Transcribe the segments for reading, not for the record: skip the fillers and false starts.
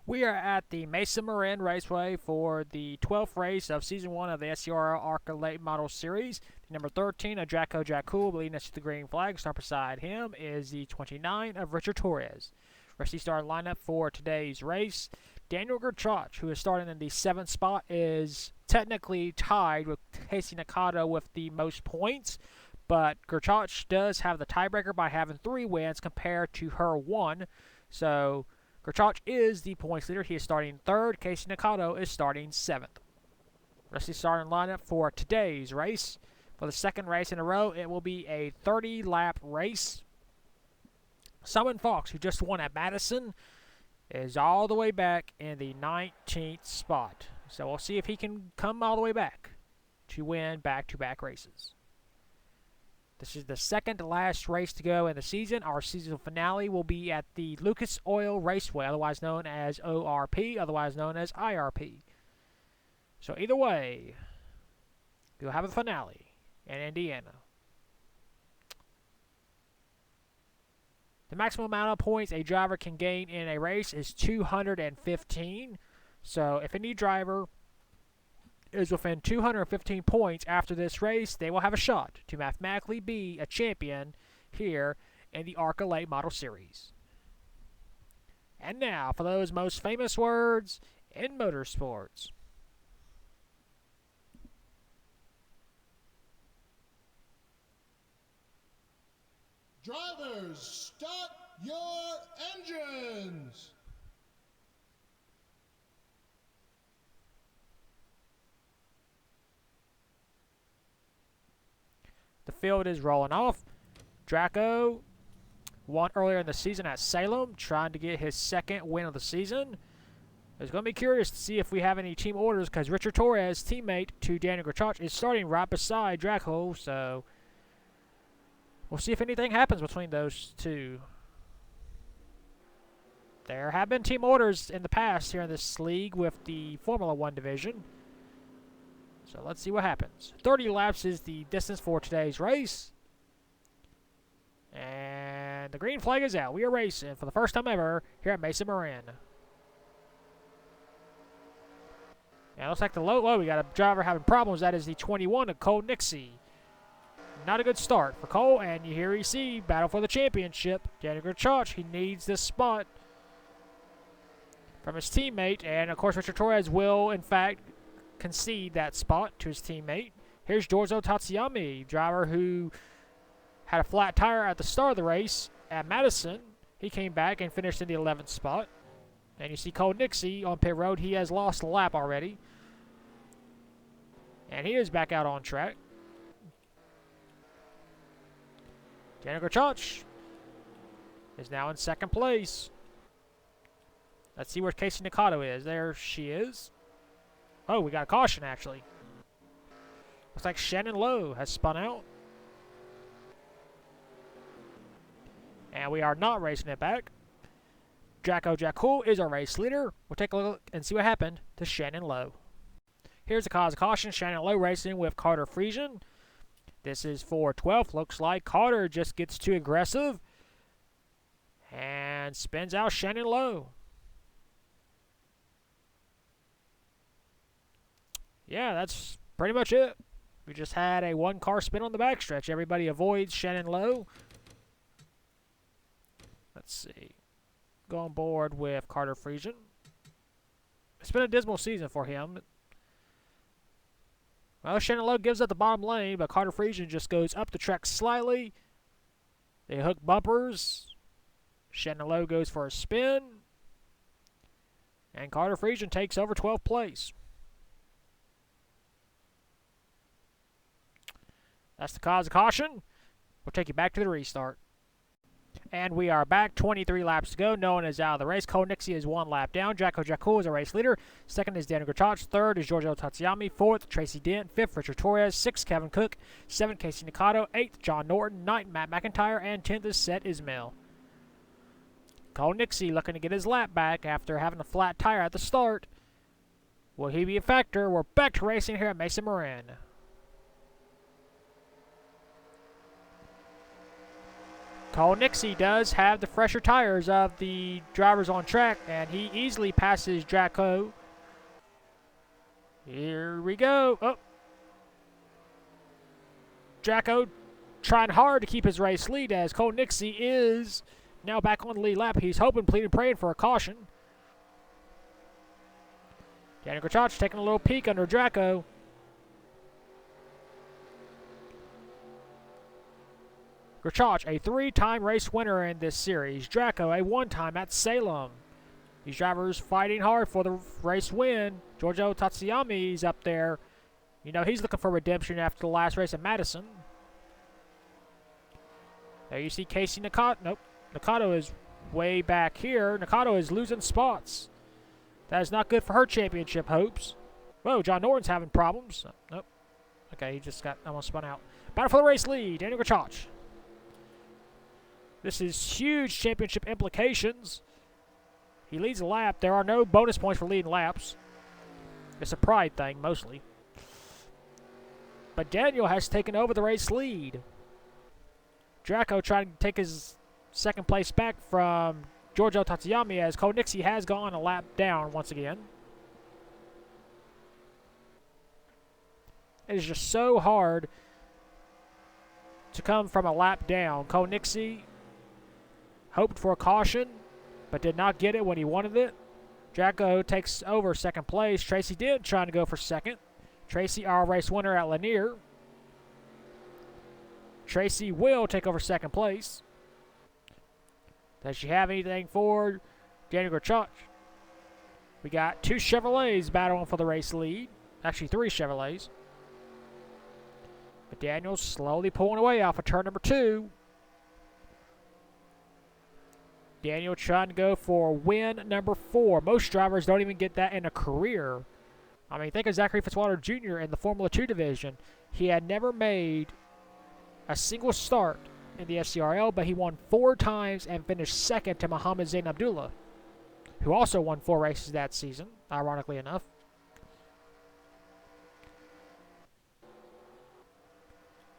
We are at the Mesa Marin Raceway for the 12th race of Season 1 of the SCRL ARCA Late Model Series. The number 13 of Draco Jakul leading us to the green flag. Start beside him is the 29 of Richard Torres. Rest start lineup for today's race. Daniel Gertrach, who is starting in the 7th spot, is technically tied with Casey Nakata with the most points, but Gertrach does have the tiebreaker by having 3 wins compared to her 1. So Gertrach is the points leader. He is starting 3rd. Casey Nakata is starting 7th. Let's see starting lineup for today's race. For the 2nd race in a row, it will be a 30-lap race. Summon Fox, who just won at Madison, is all the way back in the 19th spot. So we'll see if he can come all the way back to win back-to-back races. This is the 2nd to last race to go in the season. Our season finale will be at the Lucas Oil Raceway, otherwise known as ORP, otherwise known as IRP. So either way, we'll have a finale in Indiana. The maximum amount of points a driver can gain in a race is 215. So if any driver is within 215 points after this race, they will have a shot to mathematically be a champion here in the ARCA Late Model Series. And now for those most famous words in motorsports. Drivers, start your engines! The field is rolling off. Draco won earlier in the season at Salem, trying to get his 2nd win of the season. It's going to be curious to see if we have any team orders, because Richard Torres, teammate to Daniel Gertrach, is starting right beside Draco, so we'll see if anything happens between those two. There have been team orders in the past here in this league with the Formula 1 division. So let's see what happens. 30 laps is the distance for today's race. And the green flag is out. We are racing for the first time ever here at Mesa Marin. Yeah, looks like the low, we got a driver having problems. That is the 21 of Cole Nixie. Not a good start for Cole, and here you see battle for the championship. Daniel Gertrach, he needs this spot from his teammate, and of course Richard Torres will, in fact, concede that spot to his teammate. Here's Giorgio Tatsuyami, driver who had a flat tire at the start of the race at Madison. He came back and finished in the 11th spot. And you see Cole Nixie on pit road. He has lost a lap already. And he is back out on track. Daniel Gertrach is now in 2nd place. Let's see where Casey Nakata is. There she is. Oh, we got a caution, actually. Looks like Shannon Lowe has spun out. And we are not racing it back. Draco Jakul is our race leader. We'll take a look and see what happened to Shannon Lowe. Here's the cause of caution. Shannon Lowe racing with Carter Friesen. This is for 12th. Looks like Carter just gets too aggressive and spins out Shannon Lowe. Yeah, that's pretty much it. We just had a 1-car spin on the backstretch. Everybody avoids Shannon Lowe. Let's see. Go on board with Carter Friesen. It's been a dismal season for him. Well, Shannon Lowe gives up the bottom lane, but Carter Friesen just goes up the track slightly. They hook bumpers. Shannon Lowe goes for a spin. And Carter Friesen takes over 12th place. That's the cause of caution. We'll take you back to the restart. And we are back. 23 laps to go. No one is out of the race. Cole Nixie is 1 lap down. Draco Jakul is a race leader. 2nd is Daniel Gertrach. 3rd is Giorgio Tatsuyami. 4th, Tracy Dent. 5th, Richard Torres. 6th, Kevin Cook. 7th, Casey Nakata. 8th, John Norton. 9th, Matt McIntyre. And 10th is Seth Ismail. Cole Nixie looking to get his lap back after having a flat tire at the start. Will he be a factor? We're back to racing here at Mesa Marin. Cole Nixie does have the fresher tires of the drivers on track, and he easily passes Draco. Here we go. Oh. Draco trying hard to keep his race lead as Cole Nixie is now back on the lead lap. He's hoping, pleading, praying for a caution. Daniel Grachach taking a little peek under Draco. Grachach, a 3-time race winner in this series. Draco, a 1-time at Salem. These drivers fighting hard for the race win. Giorgio Tatsuyami's up there. You know, he's looking for redemption after the last race at Madison. There you see Casey Nakato. Nope. Nakato is way back here. Nakato is losing spots. That is not good for her championship hopes. Whoa, John Norton's having problems. Nope. Okay, he just got almost spun out. Battle for the race lead. Daniel Grachach. This is huge championship implications. He leads a lap. There are no bonus points for leading laps. It's a pride thing, mostly. But Daniel has taken over the race lead. Draco trying to take his second place back from Giorgio Tatsuyami as Cole Nixie has gone a lap down once again. It is just so hard to come from a lap down. Cole Nixie hoped for a caution, but did not get it when he wanted it. Draco takes over second place. Tracy Dent trying to go for second. Tracy, our race winner at Lanier. Tracy will take over second place. Does she have anything for Daniel Grachach? We got 2 Chevrolets battling for the race lead. Actually, 3 Chevrolets. But Daniel's slowly pulling away off of turn number 2. Daniel trying to go for win number 4. Most drivers don't even get that in a career. I mean, think of Zachary Fitzwater Jr. in the Formula 2 division. He had never made a single start in the SCRL, but he won 4 times and finished second to Mohammed Zain Abdullah, who also won 4 races that season, ironically enough.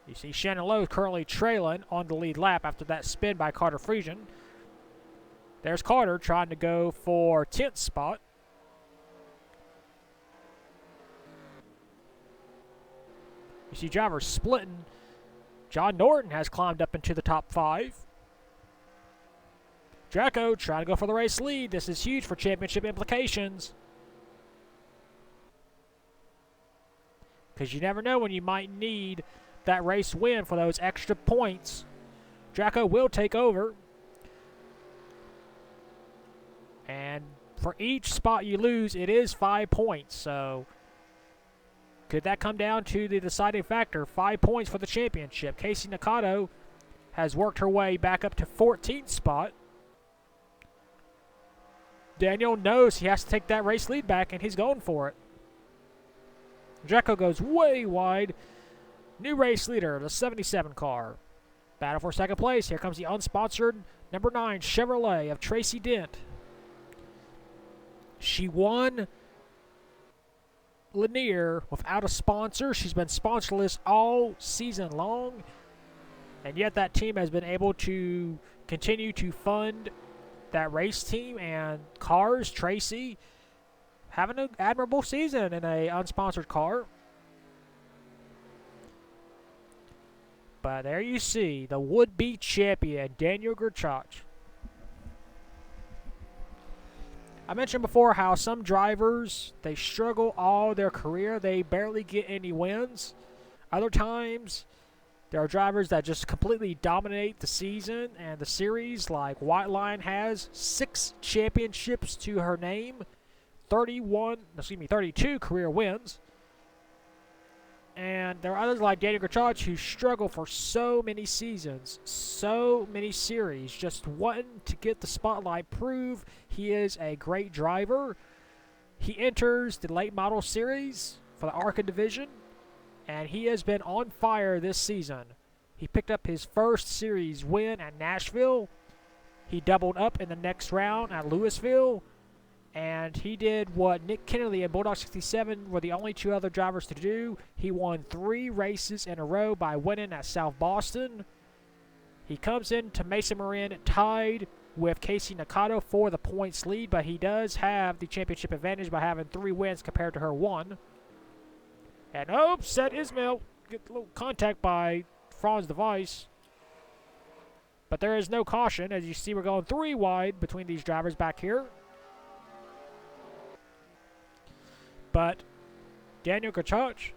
You see Shannon Lowe currently trailing on the lead lap after that spin by Carter Friesian. There's Carter trying to go for 10th spot. You see drivers splitting. John Norton has climbed up into the top 5. Draco trying to go for the race lead. This is huge for championship implications. Because you never know when you might need that race win for those extra points. Draco will take over. And for each spot you lose, it is 5 points. So could that come down to the deciding factor? 5 points for the championship. Casey Nakato has worked her way back up to 14th spot. Daniel knows he has to take that race lead back, and he's going for it. Draco goes way wide. New race leader, the 77 car. Battle for second place. Here comes the unsponsored number 9 Chevrolet of Tracy Dent. She won Lanier without a sponsor. She's been sponsorless all season long, and yet that team has been able to continue to fund that race team and cars. Tracy having an admirable season in a unsponsored car. But there you see the would-be champion, Daniel Grachach. I mentioned before how some drivers, they struggle all their career. They barely get any wins. Other times, there are drivers that just completely dominate the season and the series, like White Line has 6 championships to her name, 32 career wins. And there are others like Daniel Grachach who struggle for so many seasons, so many series, just wanting to get the spotlight, prove he is a great driver. He enters the late model series for the ARCA division, and he has been on fire this season. He picked up his first series win at Nashville. He doubled up in the next round at Louisville. And he did what Nick Kennedy and Bulldog 67 were the only 2 other drivers to do. He won 3 races in a row by winning at South Boston. He comes into Mesa Marin tied with Casey Nakano for the points lead, but he does have the championship advantage by having 3 wins compared to her 1. And said Ismail. Get a little contact by Fran's device. But there is no caution. As you see, we're going 3 wide between these drivers back here. But Daniel Grachach,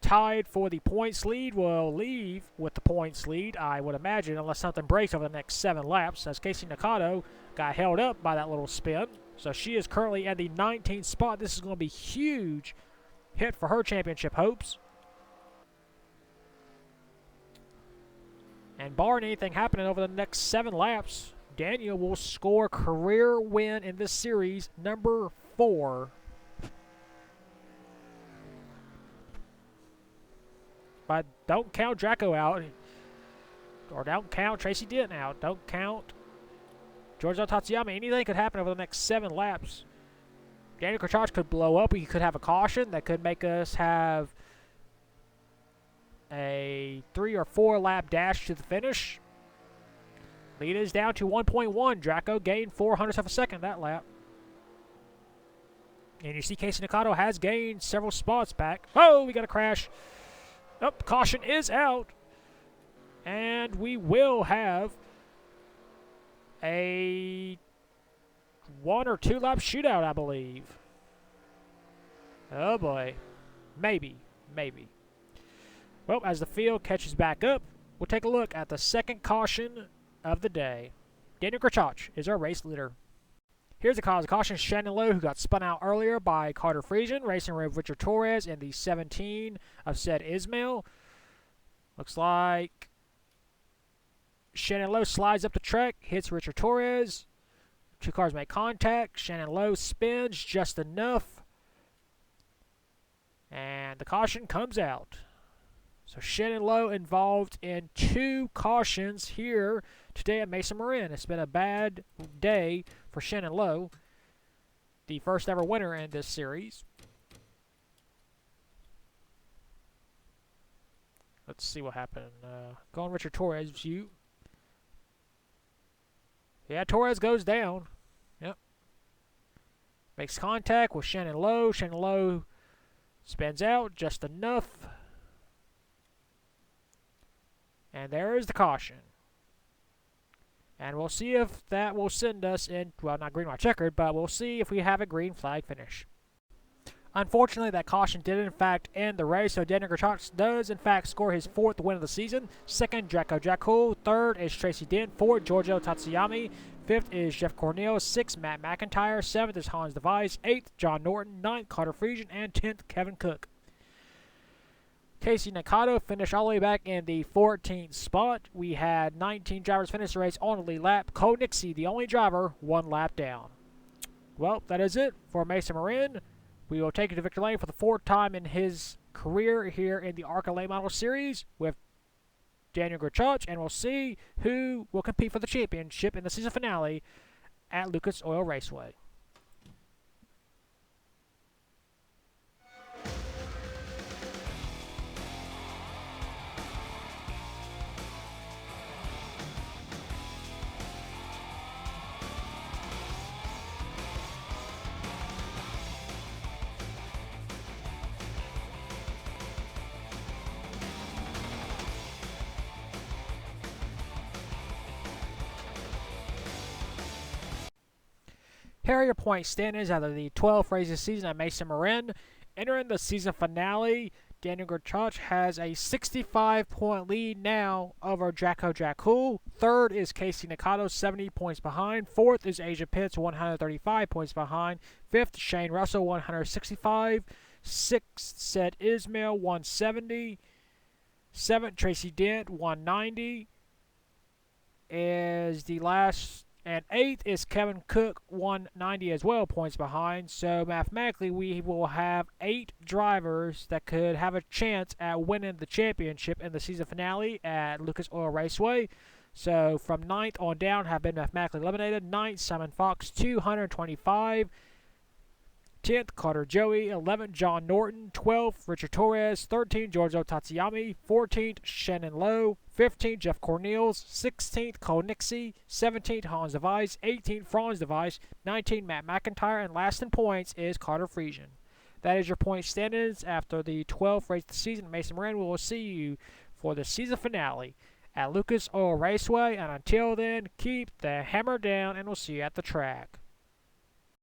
tied for the points lead, will leave with the points lead, I would imagine, unless something breaks over the next 7 laps, as Casey Nakano got held up by that little spin. So she is currently at the 19th spot. This is going to be huge hit for her championship hopes. And barring anything happening over the next 7 laps, Daniel will score career win in this series, number 4. But don't count Draco out, or don't count Tracy Denton out. Don't count Giorgio Tatsuyama. Anything could happen over the next 7 laps. Daniel Grachach could blow up. He could have a caution that could make us have a 3 or 4 lap dash to the finish. Lead is down to 1.1. Draco gained 400ths of a second that lap. And you see Casey Nakano has gained several spots back. Oh, we got a crash. Caution is out. And we will have a 1 or 2 lap shootout, I believe. Oh boy. Maybe. Well, as the field catches back up, we'll take a look at the second caution of the day. Daniel Grachach is our race leader. Here's the cause of caution. Shannon Lowe, who got spun out earlier by Carter Friesian, racing with Richard Torres in the 17 of said Ismail. Looks like Shannon Lowe slides up the track, hits Richard Torres. 2 cars make contact. Shannon Lowe spins just enough. And the caution comes out. So Shannon Lowe involved in 2 cautions here today at Mesa Marin. It's been a bad day for Shannon Lowe, the first ever winner in this series. Let's see what happened. Go on Richard Torres' view. Yeah, Torres goes down. Yep. Makes contact with Shannon Lowe. Shannon Lowe spins out just enough. And there is the caution. And we'll see if that will send us in, well, not green white checkered, but we'll see if we have a green flag finish. Unfortunately, that caution did in fact end the race, so Daniel Grachach does in fact score his 4th win of the season. 2nd, Draco Jakul. 3rd is Tracy Dent. 4th, Giorgio Tatsuyama. 5th is Jeff Cornell. 6th, Matt McIntyre. 7th is Hans DeVries. 8th, John Norton. 9th, Carter Friesian. And 10th, Kevin Cook. Casey Nakano finished all the way back in the 14th spot. We had 19 drivers finish the race on the lead lap. Ko Nixie, the only driver, 1 lap down. Well, that is it for Mesa Marin. We will take it to Victor Lane for the 4th time in his career here in the ARCA Late Model Series with Daniel Grachach, and we'll see who will compete for the championship in the season finale at Lucas Oil Raceway. Here are your point standings out of the 12th race of the season at Mesa Marin. Entering the season finale, Daniel Grachach has a 65-point lead now over Draco Jakul. 3rd is Casey Nakano, 70 points behind. 4th is Asia Pitts, 135 points behind. 5th, Shane Russell, 165. 6th, Seth Ismail, 170. 7th, Tracy Dent, 190 is the last. And 8th is Kevin Cook, 190 as well, points behind. So mathematically, we will have 8 drivers that could have a chance at winning the championship in the season finale at Lucas Oil Raceway. So from 9th on down have been mathematically eliminated. 9th, Simon Fox, 225. 10th, Carter Joey. 11th, John Norton. 12th, Richard Torres. 13th, Giorgio Tatsuyami. 14th, Shannon Lowe. 15th, Jeff Cornels. 16th, Cole Nixie. 17th, Hans Device. 18th, Franz Device. 19th, Matt McIntyre. And last in points is Carter Friesian. That is your point standings after the 12th race of the season. Mason Moran, we will see you for the season finale at Lucas Oil Raceway. And until then, keep the hammer down, and we'll see you at the track.